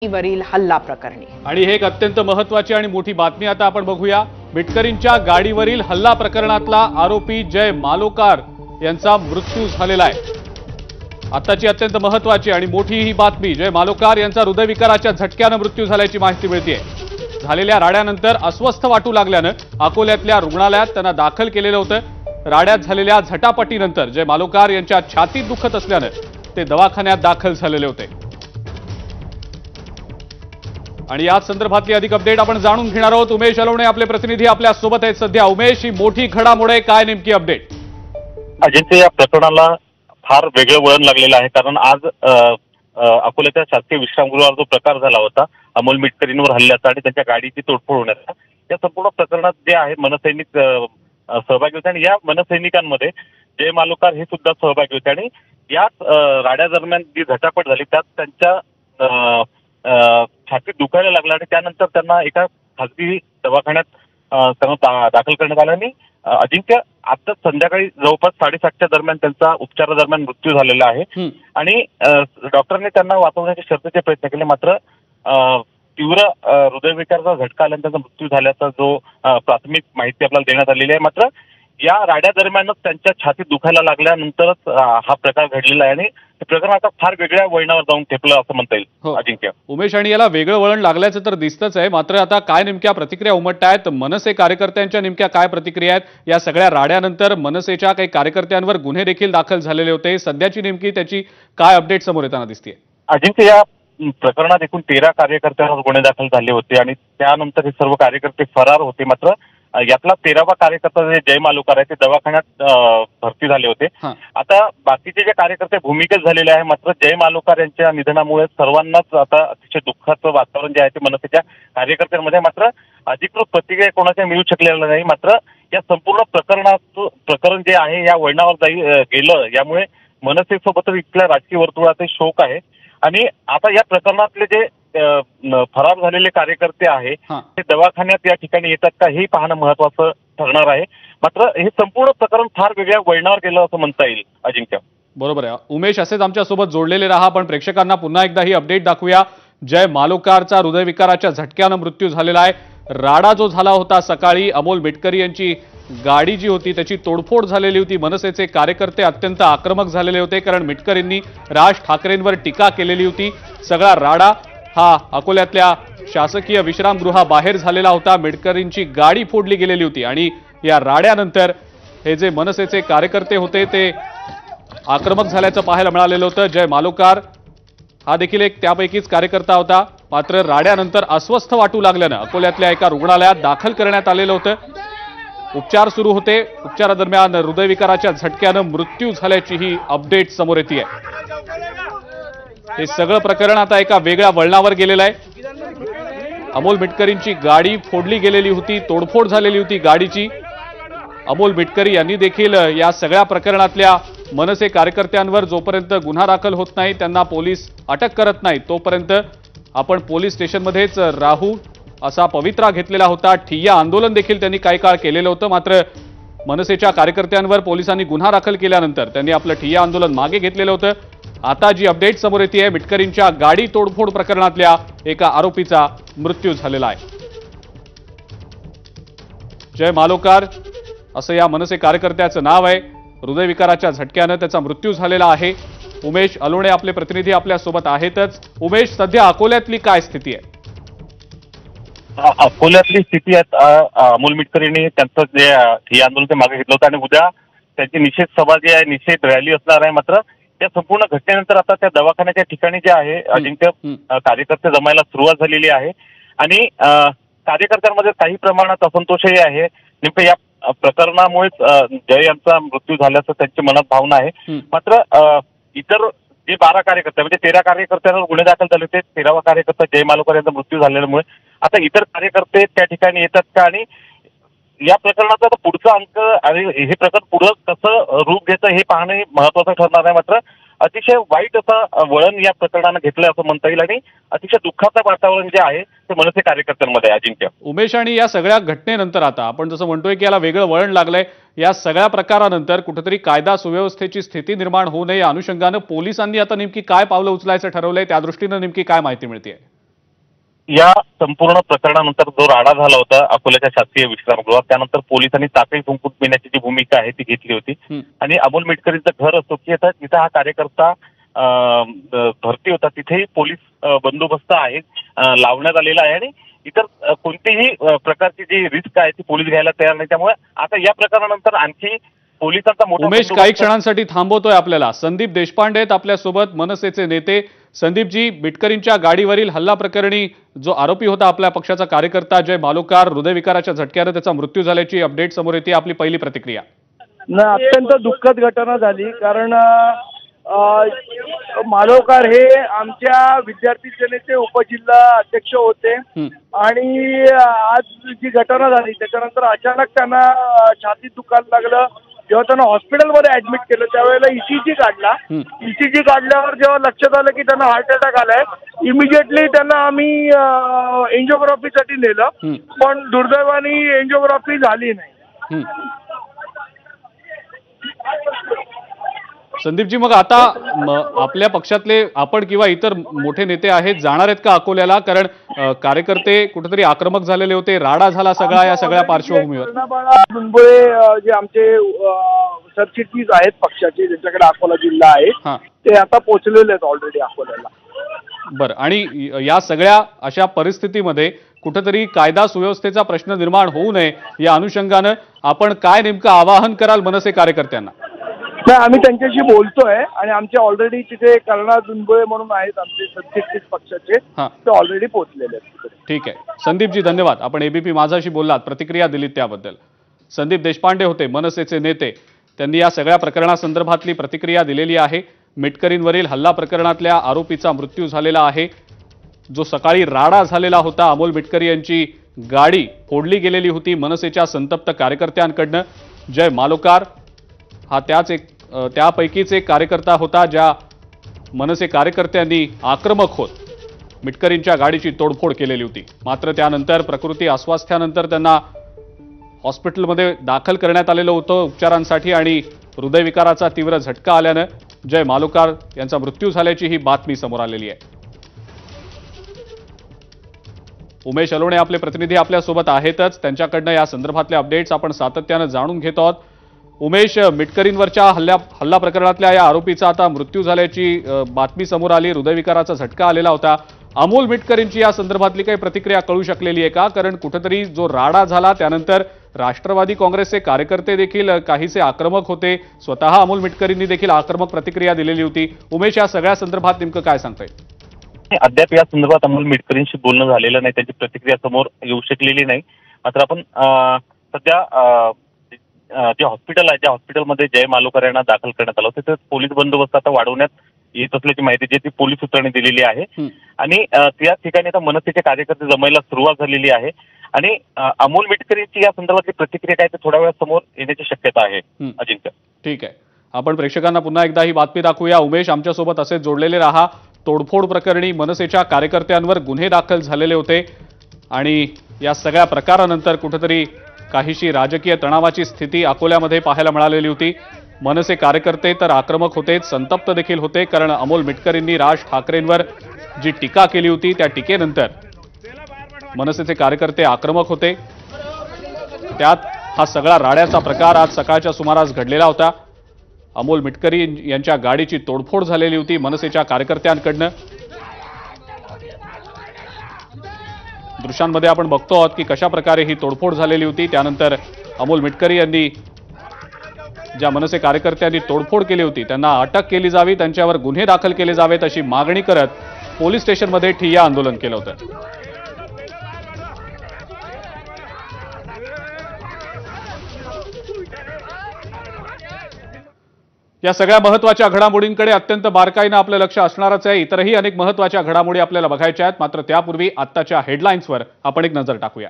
वरील हल्ला प्रकरणी। आणि हे एक अत्यंत महत्त्वाची आणि मोठी बातमी आता आपण बघूया। मिटकरींच्या गाडीवरील हल्ला प्रकरणातला आरोपी जय मालोकार यांचा मृत्यू झालेला आहे। आताची अत्यंत महत्त्वाची आणि मोठी ही बातमी, जय मालोकार यांचा हृदयविकाराच्या झटक्याने मृत्यू झाल्याची माहिती मिळतेय। झालेल्या राड्यानंतर अस्वस्थ वाटू लागल्याने अकोल्यातल्या रुग्णालयात त्यांना दाखल केलेलं होतं। राड्यात झालेल्या झटापटीनंतर जय मालोकार यांच्या छातीत दुखत असल्याने ते दवाखान्यात दाखल झालेले होते। आणि याच संदर्भातली अधिक अपडेट आपण जाणून घेणार आहोत। उमेश अलवणे आपले प्रतिनिधी आपल्या सोबत आहेत सध्या। उमेश, ही मोठी घडामोड आहे, काय नेमकी अपडेट? अजिंक्य, या प्रकरणाला फार वेगळं वळण लागलेलं आहे, कारण आज अकोल्याच्या शासकीय विश्रामगृहावर जो प्रकार झाला होता अमोल मिटकरींवर हल्ल्याचा आणि त्यांच्या गाडीची तोडफोड होण्याचा, या संपूर्ण प्रकरणात जे आहे मनसैनिक सहभागी होते आणि या मनसैनिकांमध्ये जय मालोकार हे सुद्धा सहभागी होते। आणि याच राड्या दरम्यान जी झटापट झाली त्यात त्यांच्या छातीत दुखायला लागला आणि त्यानंतर त्यांना एका खासगी दवाखान्यात त्यांना दाखल करण्यात आलं। आणि अजिंक्य, आता संध्याकाळी जवळपास 7:30च्या दरम्यान त्यांचा उपचारादरम्यान मृत्यू झालेला आहे आणि डॉक्टरांनी त्यांना वाचवण्याचे शर्थीचे प्रयत्न केले, मात्र तीव्र हृदयविकाराचा झटका आल्याने त्यांचा मृत्यू झाल्याचा जो प्राथमिक माहिती आपल्याला देण्यात आलेली आहे। मात्र या राड्या दरम्यानच त्यांच्या छातीत दुखायला लागल्यानंतरच हा प्रकार घडलेला आहे आणि हे प्रकरण आता फार वेगळ्या वळणावर जाऊन ठेपलं असं म्हणता येईल अजिंक्य। उमेश, आणि याला वेगळं वळण लागल्याचं तर दिसतच आहे, मात्र आता काय नेमक्या प्रतिक्रिया उमटतायत? मनसे कार्यकर्त्यांच्या नेमक्या काय प्रतिक्रिया आहेत? या सगळ्या राड्यानंतर मनसेच्या काही कार्यकर्त्यांवर गुन्हे देखील दाखल झालेले होते, सध्याची नेमकी त्याची काय अपडेट समोर येताना दिसते? अजिंक्य, या प्रकरणात एकूण 13 कार्यकर्त्यांवर गुन्हे दाखल झाले होते आणि त्यानंतर हे सर्व कार्यकर्ते फरार होते। मात्र यातला 13वा कार्यकर्ता जे जय मालोकार आहे ते दवाखान्यात भरती झाले होते। आता बाकीचे जे कार्यकर्ते भूमिकेत झालेले आहे, मात्र जय मालोकार यांच्या निधनामुळे सर्वांनाच आता अतिशय दुःखाचं वातावरण जे आहे ते मनसेच्या कार्यकर्त्यांमध्ये, मात्र अधिकृत प्रतिक्रिया कोणाच्या मिळू शकलेलं नाही। मात्र या संपूर्ण प्रकरण जे आहे या वळणावर गेलं, यामुळे मनसेसोबतच इथल्या राजकीय वर्तुळाचे शोक आहे। आणि आता या प्रकरणातले जे फरार झालेले कार्यकर्ते आहे ते दवाखान्यात या ठिकाणी येतात का हे पाहणं महत्वाचं ठरणार आहे। मात्र हे संपूर्ण प्रकरण फार वेगळ्या वळणावर गेलं असं म्हणता येईल अजिंक्य। बरोबर आहे उमेश, असेच आमच्यासोबत जोडलेले राहा। आपण प्रेक्षकांना पुन्हा एकदा ही अपडेट दाखवूया। जय मालोकारचा हृदयविकाराच्या झटक्यानं मृत्यू झालेला आहे। राडा जो झाला होता सकाळी, अमोल मिटकरी यांची गाडी जी होती त्याची तोडफोड झालेली होती। मनसेचे कार्यकर्ते अत्यंत आक्रमक झालेले होते, कारण मिटकरींनी राज ठाकरेंवर टीका केलेली होती। सगळा राडा हा अकोल्यातल्या शासकीय विश्रामगृहाबाहेर झालेला होता। मिटकरींची गाडी फोडली गेलेली होती आणि या राड्यानंतर हे जे मनसेचे कार्यकर्ते होते ते आक्रमक झाल्याचं पाहायला मिळालेलं होतं। जय मालोकार हा देखील एक त्यापैकीच कार्यकर्ता होता, मात्र राड्यानंतर अस्वस्थ वाटू लागल्यानं अकोल्यातल्या एका रुग्णालयात दाखल करण्यात आलेलं होतं। उपचार सुरू होते, उपचारादरम्यान हृदयविकाराच्या झटक्यानं मृत्यू झाल्याची ही अपडेट समोर येते। हे सगळं प्रकरण आता एका वेगळ्या वळणावर गेलेलं आहे। अमोल मिटकरींची गाडी फोडली गेलेली होती, तोडफोड झालेली होती गाडीची। अमोल मिटकरी यांनी देखील या सगळ्या प्रकरणातल्या मनसे कार्यकर्त्यांवर जोपर्यंत गुन्हा दाखल होत नाही, त्यांना पोलीस अटक करत नाही, तोपर्यंत आपण पोलीस स्टेशनमध्येच राहू असा पवित्रा घेतलेला होता। ठिय्या आंदोलन देखील त्यांनी काही काळ केलेलं होतं, मात्र मनसेच्या कार्यकर्त्यांवर पोलिसांनी गुन्हा दाखल केल्यानंतर त्यांनी आपलं ठिय्या आंदोलन मागे घेतलेलं होतं। आता जी अपडेट समोर येते आहे, मिटकरींच्या गाडी तोडफोड प्रकरणातल्या एका आरोपीचा मृत्यू झालेला आहे। जय मालोकार असं या मनसे कार्यकर्त्याचं नाव आहे। हृदयविकाराच्या झटक्यानं त्याचा मृत्यू झालेला आहे। उमेश अलवणे आपले प्रतिनिधी आपल्या सोबत आहेतच। उमेश, सध्या अकोल्यातली काय स्थिती आहे? अकोल्यातली स्थिती आहे, अमोल मिटकरींनी त्यांचं जे ठिय्या आंदोलन ते मागे घेतलं होतं आणि उद्या त्यांची निषेध सभा जी आहे, निषेध रॅली असणार आहे। मात्र या संपूर्ण घटनेनंतर आता त्या दवाखान्याच्या ठिकाणी जे आहे अजिंक्य, कार्यकर्ते जमायला सुरुवात झालेली आहे आणि कार्यकर्त्यांमध्ये काही प्रमाणात असंतोषही आहे। नेमकं या प्रकरणामुळेच जय यांचा मृत्यू झाल्याचं त्यांच्या मनात भावना आहे। मात्र इतर जे 12 कार्यकर्ते म्हणजे 13 कार्यकर्त्यांवर गुन्हे दाखल झाले होते, 13वा कार्यकर्ता जय मालोकार यांचा मृत्यू झाल्यामुळे आता इतर कार्यकर्ते त्या ठिकाणी येतात का आणि या प्रकरणाचा पुढचा अंक आणि हे प्रकरण पुढं कसं रूप घेतं हे पाहणं महत्वाचं ठरणार आहे। मात्र अतिशय वाईट असं वळण या प्रकरणानं घेतलं असं म्हणता येईल आणि अतिशय दुःखाचं वातावरण जे आहे ते मनसे कार्यकर्त्यांमध्ये अजिंक्य। उमेश, आणि या सगळ्या घटनेनंतर आता आपण जसं म्हणतोय की याला वेगळं वळण लागलंय, या सगळ्या प्रकारानंतर कुठेतरी कायदा सुव्यवस्थेची स्थिती निर्माण होऊ नये या अनुषंगानं पोलिसांनी आता नेमकी काय पावलं उचलायचं ठरवलंय, त्या दृष्टीनं नेमकी काय माहिती मिळते? या संपूर्ण प्रकरणानंतर जो राडा झाला होता अकोल्याच्या शासकीय विश्रामगृहात, त्यानंतर पोलिसांनी टाकळी फुंकून पिण्याची जी भूमिका आहे ती घेतली होती आणि अमोल मिटकरींचं घर असो की आता जिथं हा कार्यकर्ता भरती होता तिथेही पोलीस बंदोबस्त आहे लावण्यात आलेला आहे आणि इतर कोणतीही प्रकारची जी रिस्क आहे ती पोलीस घ्यायला तयार नाही. त्यामुळे आता या प्रकरणानंतर आणखी पोलिसांचा मोठा उमेश काही क्षणांसाठी थांबवतोय आपल्याला. संदीप देशपांडे आहेत आपल्यासोबत, मनसेचे नेते. संदीपजी, मिटकरींच्या गाडीवरील हल्ला प्रकरणी जो आरोपी होता आपल्या पक्षाचा कार्यकर्ता जय मालोकार, हृदयविकाराच्या झटक्याने त्याचा मृत्यू झाल्याची अपडेट समोर येते. आपली पहिली प्रतिक्रिया? अत्यंत दुःखद घटना झाली, कारण मालोकार हे आमच्या विद्यार्थी सेनेचे उपजिल्हा अध्यक्ष होते आणि आज जी घटना झाली त्याच्यानंतर अचानक त्यांना छातीत दुखायला लागलं. जेव्हा त्यांना हॉस्पिटलमध्ये ऍडमिट केलं त्यावेळेला ईसीजी काढला. ईसीजी काढल्यावर जेव्हा लक्षात आलं की त्यांना हार्ट अटॅक आलाय, इमिजिएटली त्यांना आम्ही एंजिओग्राफीसाठी नेलं, पण दुर्दैवाने एंजिओग्राफी झाली नाही. संदीपजी, मग आता आपल्या पक्षातले आपण किंवा इतर मोठे नेते आहेत जाणार आहेत का अकोल्याला? कारण कार्यकर्ते कुठेतरी आक्रमक झालेले होते, राडा झाला सगळा या सगळ्या पार्श्वभूमीवर. दुंबळे जे आमचे सरचिटणीस आहेत पक्षाचे, ज्यांच्याकडे अकोला जिल्हा आहे, ते आता पोहोचलेले आहेत ऑलरेडी अकोल्याला. बरं, आणि या सगळ्या अशा परिस्थितीमध्ये कुठेतरी कायदा सुव्यवस्थेचा प्रश्न निर्माण होऊ नये या अनुषंगानं आपण काय नेमकं आवाहन कराल मनसे कार्यकर्त्यांना? नाही, आम्ही त्यांच्याशी बोलतोय आणि आमचे ऑलरेडी तिथे कर्णा दुंबळे म्हणून आहेत आमचे सरचिटणीस पक्षाचे, ते ऑलरेडी पोहोचलेले आहेत. ठीक आहे संदीपजी, धन्यवाद. आपण एबीपी माझाशी बोललात, प्रतिक्रिया दिलीत त्याबद्दल. संदीप देशपांडे होते मनसेचे नेते. त्यांनी या सगळ्या प्रकरणासंदर्भातली प्रतिक्रिया दिलेली आहे. मिटकरींवरील हल्ला प्रकरणातल्या आरोपीचा मृत्यू झालेला आहे. जो सकाळी राडा झालेला होता, अमोल मिटकरी यांची गाडी फोडली गेलेली होती मनसेच्या संतप्त कार्यकर्त्यांकडनं. जय मालोकार हा त्यापैकीच एक कार्यकर्ता होता ज्या मनसे कार्यकर्त्यांनी आक्रमक होत मिटकरींच्या गाडीची तोडफोड केलेली होती. मात्र त्यानंतर प्रकृती अस्वास्थ्यानंतर त्यांना हॉस्पिटलमध्ये दाखल करण्यात आलेलं होतं उपचारांसाठी आणि हृदयविकाराचा तीव्र झटका आल्यानं जय मालोकार यांचा मृत्यू झाल्याची ही बातमी समोर आलेली आहे. उमेश अलोणे आपले प्रतिनिधी आपल्यासोबत आहेतच, त्यांच्याकडनं या संदर्भातले अपडेट्स आपण सातत्यानं जाणून घेत आहोत. उमेश, मिटकरींवरच्या हल्ला प्रकरणातल्या या आरोपीचा आता मृत्यू झाल्याची बातमी समोर आली, हृदयविकाराचा झटका आलेला होता. अमोल मिटकरींची या संदर्भातली काही प्रतिक्रिया कळू शकलेली आहे का? कारण कुठेतरी जो राडा झाला त्यानंतर राष्ट्रवादी काँग्रेसचे कार्यकर्ते देखील काहीसे आक्रमक होते, स्वतः अमोल मिटकरींनी देखील आक्रमक प्रतिक्रिया दिलेली होती. उमेश, या सगळ्या संदर्भात नेमकं काय सांगता येईल? अद्याप या संदर्भात अमोल मिटकरींशी बोलणं झालेलं नाही, त्यांची प्रतिक्रिया समोर येऊ शकलेली नाही. मात्र आपण सध्या जे हॉस्पिटल आहे त्या हॉस्पिटलमध्ये जय मालोकर यांना दाखल करण्यात आलं होतं, तिथे पोलीस बंदोबस्त आता वाढवण्यात येत असल्याची माहिती जी ती पोलीस सूत्रांनी दिलेली आहे. आणि त्या ठिकाणी आता मनसेचे कार्यकर्ते जमायला सुरुवात झालेली आहे आणि अमोल मिटकरींची या संदर्भातली प्रतिक्रिया काय ते थोड्या वेळासमोर येण्याची शक्यता आहे. अजिंक्य, ठीक आहे, आपण प्रेक्षकांना पुन्हा एकदा ही बातमी दाखवूया. उमेश, आमच्यासोबत असेच जोडलेले राहा. तोडफोड प्रकरणी मनसेच्या कार्यकर्त्यांवर गुन्हे दाखल झालेले होते आणि या सगळ्या प्रकारानंतर कुठेतरी काहीशी राजकीय तणावाची स्थिती अकोल्यामध्ये पाहायला मिळालेली होती. मनसे कार्यकर्ते तर आक्रमक होते, संतप्त देखील होते, कारण अमोल मिटकरींनी राज ठाकरेंवर जी टीका केली होती त्या टीकेनंतर मनसेचे कार्यकर्ते आक्रमक होते. त्यात हा सगळा राड्याचा प्रकार आज सकाळच्या सुमारास घडलेला होता. अमोल मिटकरी यांच्या गाडीची तोडफोड झालेली होती मनसेच्या कार्यकर्त्यांकडनं. दृश्यांमध्ये आपण बघतो आहोत की कशा प्रकारे ही तोडफोड झालेली होती. त्यानंतर अमोल मिटकरी यांनी ज्या मनसे कार्यकर्त्यांनी तोडफोड केली होती त्यांना अटक केली जावी, त्यांच्यावर गुन्हे दाखल केले जावेत अशी मागणी करत पोलीस स्टेशनमध्ये ठिय्या आंदोलन केलं होतं. या सगळ्या महत्त्वाच्या घडामोडींकडे अत्यंत बारकाईनं आपलं लक्ष असणारच आहे. इतरही अनेक महत्त्वाच्या घडामोडी आपल्याला बघायच्या आहेत. मात्र त्यापूर्वी आत्ताच्या हेडलाईन्सवर आपण एक नजर टाकूया.